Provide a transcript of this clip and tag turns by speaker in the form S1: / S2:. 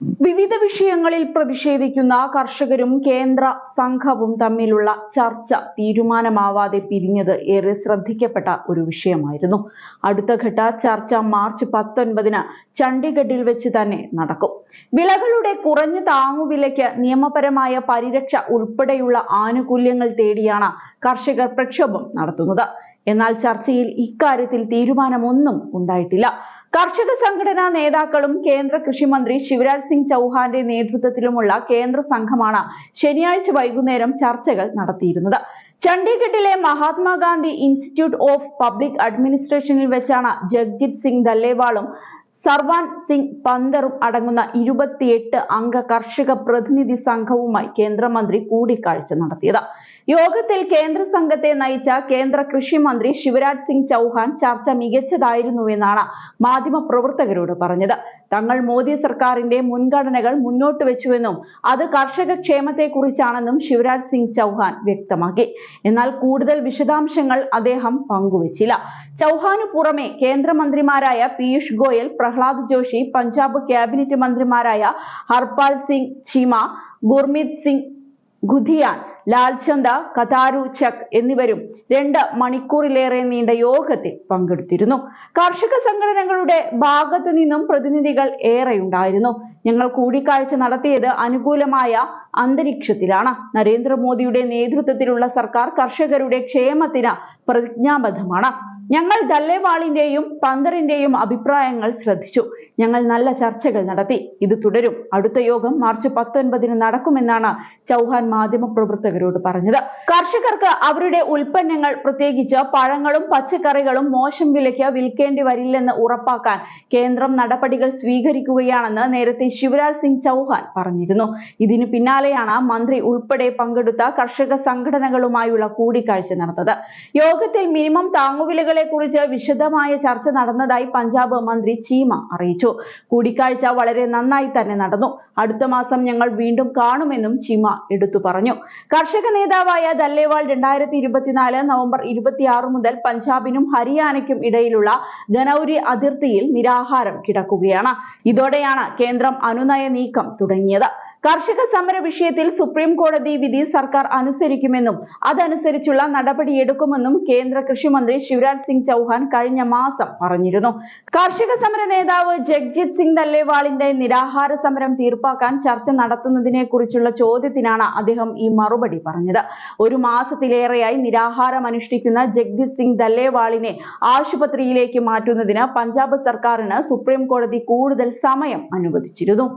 S1: വിവിധ വിഷയങ്ങളിൽ പ്രതിഷേധിക്കുന്ന കർഷകരും കേന്ദ്ര സംഘവും തമ്മിലുള്ള ചർച്ച തീരുമാനമാവാതെ പിരിഞ്ഞത് ഏറെ ശ്രദ്ധിക്കപ്പെട്ട ഒരു വിഷയമായിരുന്നു. അടുത്ത ഘട്ട ചർച്ച മാർച്ച് 19 ചണ്ഡീഗഡിൽ വെച്ച് തന്നെ നടക്കും. വിളകളുടെ കുറഞ്ഞ താങ്ങുവിലയ്ക്ക് നിയമപരമായ പരിരക്ഷ ഉൾപ്പെടെയുള്ള ആനുകൂല്യങ്ങൾ തേടിയാണ് കർഷകർ പ്രക്ഷോഭം നടത്തുന്നത്. എന്നാൽ ചർച്ചയിൽ ഇക്കാര്യത്തിൽ തീരുമാനമൊന്നും ഉണ്ടായിട്ടില്ല. കർഷക സംഘടനാ നേതാക്കളും കേന്ദ്ര കൃഷിമന്ത്രി ശിവരാജ് സിംഗ് ചൗഹാന്റെ നേതൃത്വത്തിലുമുള്ള കേന്ദ്ര സംഘമാണ് ശനിയാഴ്ച വൈകുന്നേരം ചർച്ചകൾ നടത്തിയിരുന്നത്. ചണ്ഡീഗഡിലെ മഹാത്മാഗാന്ധി ഇൻസ്റ്റിറ്റ്യൂട്ട് ഓഫ് പബ്ലിക് അഡ്മിനിസ്ട്രേഷനിൽ വെച്ചാണ് ജഗ്ജിത് സിംഗ് ദല്ലേവാളും സർവാൻ സിംഗ് പന്തറും അടങ്ങുന്ന 28 അംഗ കർഷക പ്രതിനിധി സംഘവുമായി കേന്ദ്രമന്ത്രി കൂടിക്കാഴ്ച നടത്തിയത്. യോഗത്തിൽ കേന്ദ്ര സംഘത്തെ നയിച്ച കേന്ദ്ര കൃഷി മന്ത്രി ശിവരാജ് സിംഗ് ചൗഹാൻ ചർച്ച മികച്ചതായിരുന്നുവെന്നാണ് മാധ്യമപ്രവർത്തകരോട് പറഞ്ഞത്. തങ്ങൾ മോദി സർക്കാരിന്റെ മുൻഗണനകൾ മുന്നോട്ട് വെച്ചുവെന്നും അത് കർഷക ക്ഷേമത്തെക്കുറിച്ചാണെന്നും ശിവരാജ് സിംഗ് ചൗഹാൻ വ്യക്തമാക്കി. എന്നാൽ കൂടുതൽ വിശദാംശങ്ങൾ അദ്ദേഹം പങ്കുവച്ചില്ല. ചൗഹാനു പുറമെ കേന്ദ്രമന്ത്രിമാരായ പീയൂഷ് ഗോയൽ, പ്രഹ്ലാദ് ജോഷി, പഞ്ചാബ് ക്യാബിനറ്റ് മന്ത്രിമാരായ ഹർപാൽ സിംഗ് ചീമ, ഗുർമീത് സിംഗ് ഖുദിയാൻ, ലാൽചന്ദ കഥാരു-ചക് എന്നിവരും 2 മണിക്കൂറിലേറെ നീണ്ട യോഗത്തിൽ പങ്കെടുത്തിരുന്നു. കർഷക സംഘടനകളുടെ ഭാഗത്തു നിന്നും പ്രതിനിധികൾ ഏറെയുണ്ടായിരുന്നു. ഞങ്ങൾ കൂടിക്കാഴ്ച നടത്തിയത് അനുകൂലമായ അന്തരീക്ഷത്തിലാണ്. നരേന്ദ്രമോദിയുടെ നേതൃത്വത്തിലുള്ള സർക്കാർ കർഷകരുടെ ക്ഷേമത്തിന് പ്രതിജ്ഞാബദ്ധമാണ്. ഞങ്ങൾ ദല്ലേവാളിന്റെയും പന്തറിന്റെയും അഭിപ്രായങ്ങൾ ശ്രദ്ധിച്ചു. ഞങ്ങൾ നല്ല ചർച്ചകൾ നടത്തി. ഇത് തുടരും. അടുത്ത യോഗം മാർച്ച് 19 നടക്കുമെന്നാണ് ചൗഹാൻ മാധ്യമപ്രവർത്തകരോട് പറഞ്ഞത്. കർഷകർക്ക് അവരുടെ ഉൽപ്പന്നങ്ങൾ, പ്രത്യേകിച്ച് പഴങ്ങളും പച്ചക്കറികളും മോശം വിലയ്ക്ക് വിൽക്കേണ്ടി വരില്ലെന്ന് ഉറപ്പാക്കാൻ കേന്ദ്രം നടപടികൾ സ്വീകരിക്കുകയാണെന്ന് നേരത്തെ ശിവരാജ് സിംഗ് ചൗഹാൻ പറഞ്ഞിരുന്നു. ഇതിനു പിന്നാലെയാണ് മന്ത്രി ഉൾപ്പെടെ പങ്കെടുത്ത കർഷക സംഘടനകളുമായുള്ള കൂടിക്കാഴ്ച നടന്നത്. യോഗത്തിൽ മിനിമം താങ്ങുവിലകളെ കുറിച്ച് വിശദമായ ചർച്ച നടന്നതായി പഞ്ചാബ് മന്ത്രി ചീമ അറിയിച്ചു. കൂടിക്കാഴ്ച വളരെ നന്നായി തന്നെ നടന്നു. അടുത്ത മാസം ഞങ്ങൾ വീണ്ടും കാണുമെന്നും ചീമ എടുത്തു പറഞ്ഞു. കർഷക നേതാവായ ദല്ലേവാൾ 2024 നവംബർ 26 മുതൽ പഞ്ചാബിനും ഹരിയാനയ്ക്കും ഇടയിലുള്ള ഖനൌരി അതിർത്തിയിൽ നിരാഹാരം കിടക്കുകയാണ്. ഇതോടെയാണ് കേന്ദ്രം അനുനയ നീക്കം തുടങ്ങിയത്. കർഷക സമര വിഷയത്തിൽ സുപ്രീം കോടതി വിധി സർക്കാർ അനുസരിക്കുമെന്നും അതനുസരിച്ചുള്ള നടപടിയെടുക്കുമെന്നും കേന്ദ്ര കൃഷിമന്ത്രി ശിവരാജ് സിംഗ് ചൗഹാൻ കഴിഞ്ഞ മാസം പറഞ്ഞിരുന്നു. കർഷക സമര നേതാവ് ജഗ്ജിത് സിംഗ് ദല്ലേവാളിന്റെ നിരാഹാര സമരം തീർപ്പാക്കാൻ ചർച്ച നടത്തുന്നതിനെ കുറിച്ചുള്ള ചോദ്യത്തിനാണ് അദ്ദേഹം ഈ മറുപടി പറഞ്ഞത്. 1 മാസത്തിലേറെയായി നിരാഹാരം അനുഷ്ഠിക്കുന്ന ജഗ്ജിത് സിംഗ് ദല്ലേവാളിനെ ആശുപത്രിയിലേക്ക് മാറ്റുന്നതിന് പഞ്ചാബ് സർക്കാരിന് സുപ്രീം കോടതി കൂടുതൽ സമയം അനുവദിച്ചിരുന്നു.